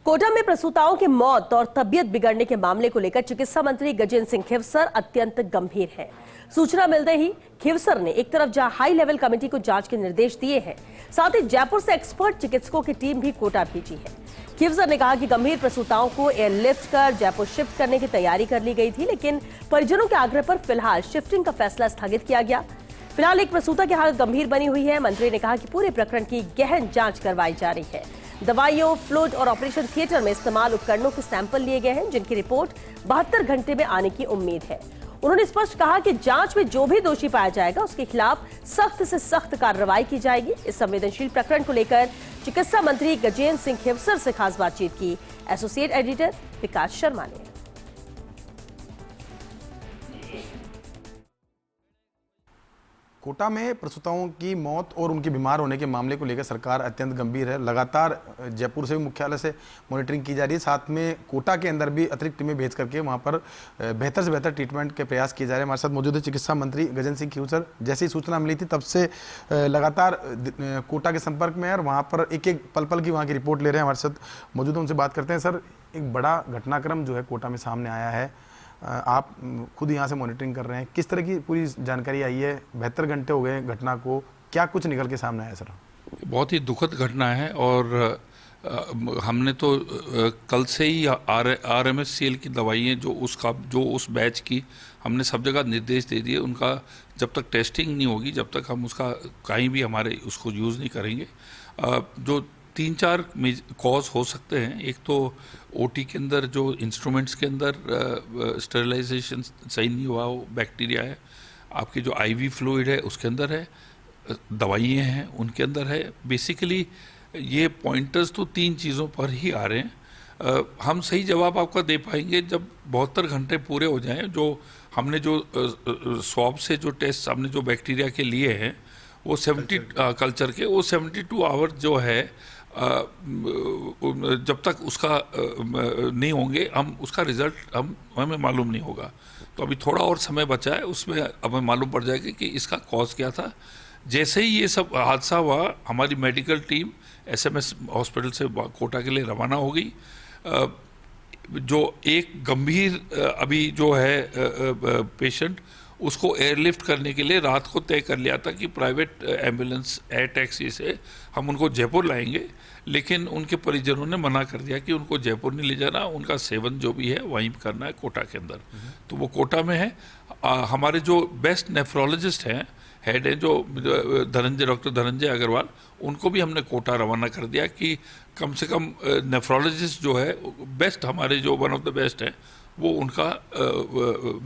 कोटा में प्रसूताओं की मौत और तबियत बिगड़ने के मामले को लेकर चिकित्सा मंत्री गजेंद्र सिंह खिवसर अत्यंत गंभीर हैं। सूचना मिलते ही खिवसर ने एक तरफ जहां हाई लेवल कमेटी को जांच के निर्देश दिए हैं, साथ ही जयपुर से एक्सपर्ट चिकित्सकों की टीम भी कोटा भेजी है। खिवसर ने कहा कि गंभीर प्रसूताओं को एयरलिफ्ट कर जयपुर शिफ्ट करने की तैयारी कर ली गई थी, लेकिन परिजनों के आग्रह पर फिलहाल शिफ्टिंग का फैसला स्थगित किया गया। फिलहाल एक प्रसूता की हालत गंभीर बनी हुई है। मंत्री ने कहा कि पूरे प्रकरण की गहन जांच करवाई जा रही है। दवाइयों, फ्लूइड और ऑपरेशन थिएटर में इस्तेमाल उपकरणों के सैंपल लिए गए हैं, जिनकी रिपोर्ट 72 घंटे में आने की उम्मीद है। उन्होंने स्पष्ट कहा कि जांच में जो भी दोषी पाया जाएगा उसके खिलाफ सख्त से सख्त कार्रवाई की जाएगी। इस संवेदनशील प्रकरण को लेकर चिकित्सा मंत्री गजेंद्र सिंह खिवसर से खास बातचीत की एसोसिएट एडिटर विकास शर्मा ने। कोटा में प्रसूताओं की मौत और उनके बीमार होने के मामले को लेकर सरकार अत्यंत गंभीर है। लगातार जयपुर से भी मुख्यालय से मॉनिटरिंग की जा रही है, साथ में कोटा के अंदर भी अतिरिक्त टीमें भेज करके वहां पर बेहतर से बेहतर ट्रीटमेंट के प्रयास किए जा रहे हैं। हमारे साथ मौजूद है चिकित्सा मंत्री गजेंद्र सिंह खिवसर। जैसे ही सूचना मिली थी तब से लगातार कोटा के संपर्क में है और वहाँ पर एक एक पल पल की वहाँ की रिपोर्ट ले रहे हैं। हमारे साथ मौजूद है, उनसे बात करते हैं। सर, एक बड़ा घटनाक्रम जो है कोटा में सामने आया है, आप खुद यहाँ से मॉनिटरिंग कर रहे हैं, किस तरह की पूरी जानकारी आई है? 72 घंटे हो गए घटना को, क्या कुछ निकल के सामने आया? सर, बहुत ही दुखद घटना है और हमने तो कल से ही RMSCL की दवाइयाँ जो उस बैच की हमने सब जगह निर्देश दे दिए। उनका जब तक टेस्टिंग नहीं होगी, जब तक हम उसका कहीं भी हमारे उसको यूज़ नहीं करेंगे। जो 3-4 कॉज हो सकते हैं। एक तो OT के अंदर जो इंस्ट्रूमेंट्स के अंदर स्टेरिलाइजेशन सही नहीं हुआ, वो बैक्टीरिया है। आपके जो IV फ्लूइड है उसके अंदर है, दवाइयाँ हैं उनके अंदर है। बेसिकली ये पॉइंटर्स तो 3 चीज़ों पर ही आ रहे हैं। हम सही जवाब आपका दे पाएंगे जब 72 घंटे पूरे हो जाएं। जो हमने जो स्वैब से जो टेस्ट हमने जो बैक्टीरिया के लिए हैं वो 70 कल्चर के, वो 72 आवर जो है जब तक उसका नहीं होंगे हम उसका रिजल्ट हमें मालूम नहीं होगा। तो अभी थोड़ा और समय बचा है, उसमें हमें मालूम पड़ जाएगा कि इसका कॉज क्या था। जैसे ही ये सब हादसा हुआ, हमारी मेडिकल टीम SMS हॉस्पिटल से कोटा के लिए रवाना हो गई। जो एक गंभीर अभी जो है पेशेंट, उसको एयरलिफ्ट करने के लिए रात को तय कर लिया था कि प्राइवेट एम्बुलेंस एयर टैक्सी से हम उनको जयपुर लाएंगे, लेकिन उनके परिजनों ने मना कर दिया कि उनको जयपुर नहीं ले जाना, उनका सेवन जो भी है वहीं करना है कोटा के अंदर। तो वो कोटा में है। हमारे जो बेस्ट नेफ्रोलॉजिस्ट हैं, हेड हैं जो डॉक्टर धनंजय अग्रवाल, उनको भी हमने कोटा रवाना कर दिया कि कम से कम नेफ्रोलॉजिस्ट जो है बेस्ट, हमारे जो वन ऑफ द बेस्ट हैं, वो उनका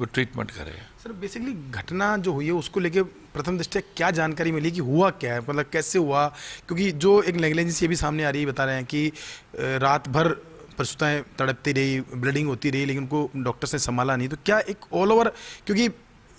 ट्रीटमेंट करें। सर, बेसिकली घटना जो हुई है उसको लेके प्रथम दृष्टया क्या जानकारी मिली कि हुआ क्या है, मतलब कैसे हुआ? क्योंकि जो एक नेग्लिजेंस ये भी सामने आ रही है, बता रहे हैं कि रात भर प्रसूताएं तड़पती रही, ब्लीडिंग होती रही, लेकिन उनको डॉक्टर्स ने संभाला नहीं। तो क्या एक ऑल ओवर, क्योंकि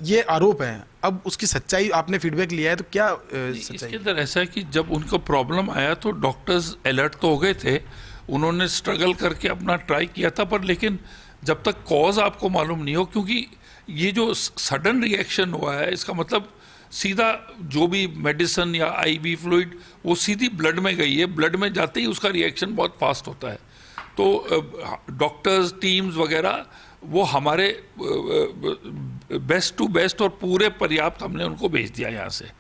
ये आरोप है, अब उसकी सच्चाई आपने फीडबैक लिया है, तो क्या सच्चाई? इसके अंदर ऐसा है कि जब उनको प्रॉब्लम आया तो डॉक्टर्स अलर्ट तो हो गए थे, उन्होंने स्ट्रगल करके अपना ट्राई किया था, पर लेकिन जब तक कॉज आपको मालूम नहीं हो, क्योंकि ये जो सडन रिएक्शन हुआ है इसका मतलब सीधा जो भी मेडिसिन या IV फ्लूइड वो सीधी ब्लड में गई है, ब्लड में जाते ही उसका रिएक्शन बहुत फास्ट होता है। तो डॉक्टर्स टीम्स वगैरह वो हमारे बेस्ट टू बेस्ट और पूरे पर्याप्त हमने उनको भेज दिया यहाँ से,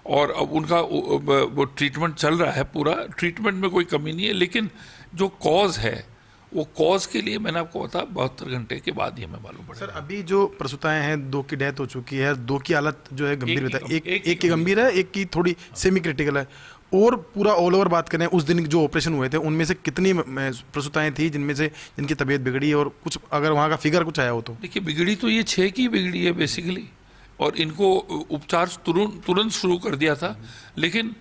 और अब उनका वो ट्रीटमेंट चल रहा है। पूरा ट्रीटमेंट में कोई कमी नहीं है, लेकिन जो कॉज है वो कॉज के लिए मैंने आपको बताया 72 घंटे के बाद ही हमें मालूम पड़ा। सर, अभी जो प्रसूताएं हैं, 2 की डेथ हो चुकी है, 2 की हालत जो है गंभीर बताई, एक की गंभीर है, एक की थोड़ी सेमी क्रिटिकल है। और पूरा ऑल ओवर बात करें, उस दिन जो ऑपरेशन हुए थे उनमें से कितनी प्रसूताएं थी जिनकी तबीयत बिगड़ी, और कुछ अगर वहाँ का फिगर कुछ आया हो तो? देखिए, बिगड़ी तो ये 6 की बिगड़ी है बेसिकली, और इनको उपचार तुरंत शुरू कर दिया था। लेकिन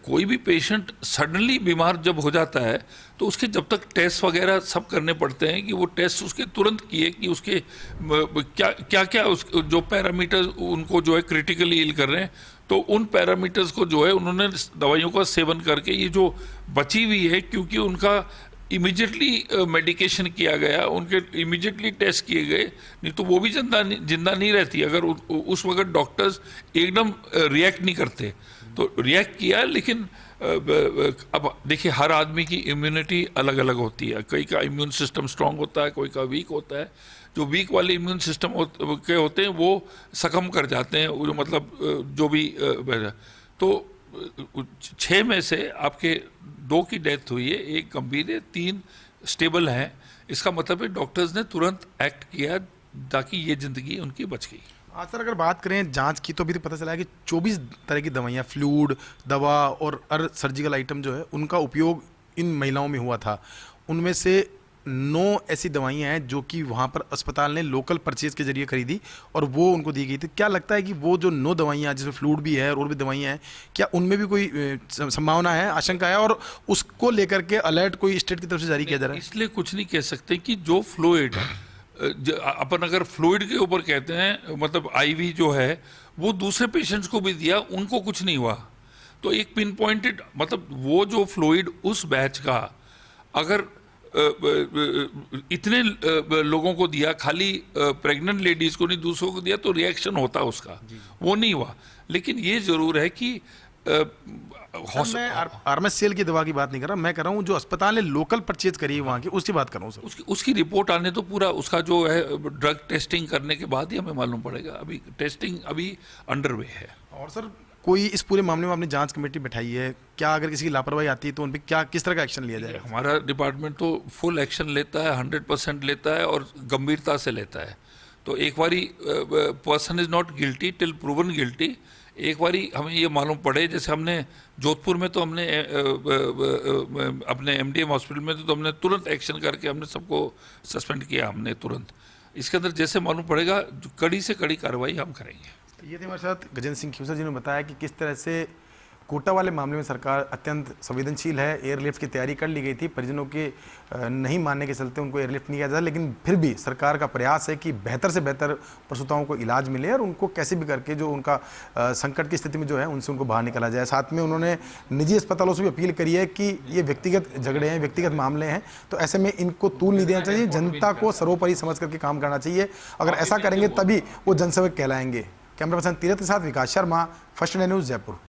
कोई भी पेशेंट सडनली बीमार जब हो जाता है तो उसके जब तक टेस्ट वगैरह सब करने पड़ते हैं कि वो टेस्ट उसके तुरंत किए कि उसके क्या जो पैरामीटर्स उनको जो है क्रिटिकली इल कर रहे हैं, तो उन पैरामीटर्स को जो है उन्होंने दवाइयों का सेवन करके ये जो बची हुई है, क्योंकि उनका इमीडिएटली मेडिकेशन किया गया, उनके इमीडिएटली टेस्ट किए गए, नहीं तो वो भी जिंदा नहीं रहती अगर उस वक्त डॉक्टर्स एकदम रिएक्ट नहीं करते। तो रिएक्ट किया, लेकिन अब देखिए, हर आदमी की इम्यूनिटी अलग अलग होती है। कई का इम्यून सिस्टम स्ट्रांग होता है, कोई का वीक होता है। जो वीक वाले इम्यून सिस्टम के होते हैं वो सकम कर जाते हैं, वो जो मतलब जो भी तो 6 में से आपके 2 की डेथ हुई है, 1 गंभीर है, 3 स्टेबल हैं। इसका मतलब है डॉक्टर्स ने तुरंत एक्ट किया ताकि ये जिंदगी उनकी बच गई। आज सर अगर बात करें जांच की तो अभी तो पता चला है कि 24 तरह की दवाइयाँ, फ्लूइड दवा और हर सर्जिकल आइटम जो है उनका उपयोग इन महिलाओं में हुआ था। उनमें से 9 ऐसी दवाइयाँ हैं जो कि वहाँ पर अस्पताल ने लोकल परचेज के जरिए खरीदी और वो उनको दी गई थी। क्या लगता है कि वो जो 9 दवाइयाँ जिसमें फ्लूइड भी है और भी दवाइयाँ हैं, क्या उनमें भी कोई संभावना है, आशंका है और उसको लेकर के अलर्ट कोई स्टेट की तरफ से जारी किया जा रहा है? इसलिए कुछ नहीं कह सकते कि जो फ्लूइड अपन अगर फ्लूइड के ऊपर कहते हैं, मतलब आईवी जो है वो दूसरे पेशेंट्स को भी दिया, उनको कुछ नहीं हुआ। तो एक पिन पॉइंटेड, मतलब वो जो फ्लूइड उस बैच का अगर इतने लोगों को दिया, खाली प्रेग्नेंट लेडीज को नहीं दूसरों को दिया, तो रिएक्शन होता उसका, वो नहीं हुआ। लेकिन ये जरूर है कि मैं आर्मेसेल की दवा की बात नहीं कर रहा, मैं कर रहा हूँ जो अस्पताल ने लोकल परचेज करी है वहाँ की, उसकी बात कर रहा हूँ सर। उसकी रिपोर्ट आने तो पूरा उसका जो है ड्रग टेस्टिंग करने के बाद ही हमें मालूम पड़ेगा। अभी टेस्टिंग अभी अंडरवे है। और सर कोई इस पूरे मामले में आपने जांच कमेटी बैठाई है क्या? अगर किसी की लापरवाही आती है तो उन पर क्या, किस तरह का एक्शन लिया जाएगा? हमारा डिपार्टमेंट तो फुल एक्शन लेता है, 100% लेता है और गंभीरता से लेता है। तो एक बारी person is not guilty till proven guilty. एक बारी हमें ये मालूम पड़े, जैसे हमने जोधपुर में तो हमने अपने एमडीएम हॉस्पिटल में तो हमने तुरंत एक्शन करके हमने सबको सस्पेंड किया हमने तुरंत। इसके अंदर जैसे मालूम पड़ेगा कड़ी से कड़ी कार्रवाई हम करेंगे। ये थे हमारे साथ गजेंद्र सिंह खीवसर जी ने बताया कि किस तरह से कोटा वाले मामले में सरकार अत्यंत संवेदनशील है। एयरलिफ्ट की तैयारी कर ली गई थी, परिजनों के नहीं मानने के चलते उनको एयरलिफ्ट नहीं किया जाता, लेकिन फिर भी सरकार का प्रयास है कि बेहतर से बेहतर प्रसूताओं को इलाज मिले और उनको कैसे भी करके जो उनका संकट की स्थिति में जो है उनसे उनको बाहर निकाला जाए। साथ में उन्होंने निजी अस्पतालों से भी अपील करी है कि ये व्यक्तिगत झगड़े हैं, व्यक्तिगत मामले हैं, तो ऐसे में इनको तूल नहीं देना चाहिए, जनता को सर्वोपरि समझ करके काम करना चाहिए। अगर ऐसा करेंगे तभी वो जनसेवक कहलाएंगे। कैमरा पर्सन तीरथ के साथ Vikas Sharma, First India News, Jaipur.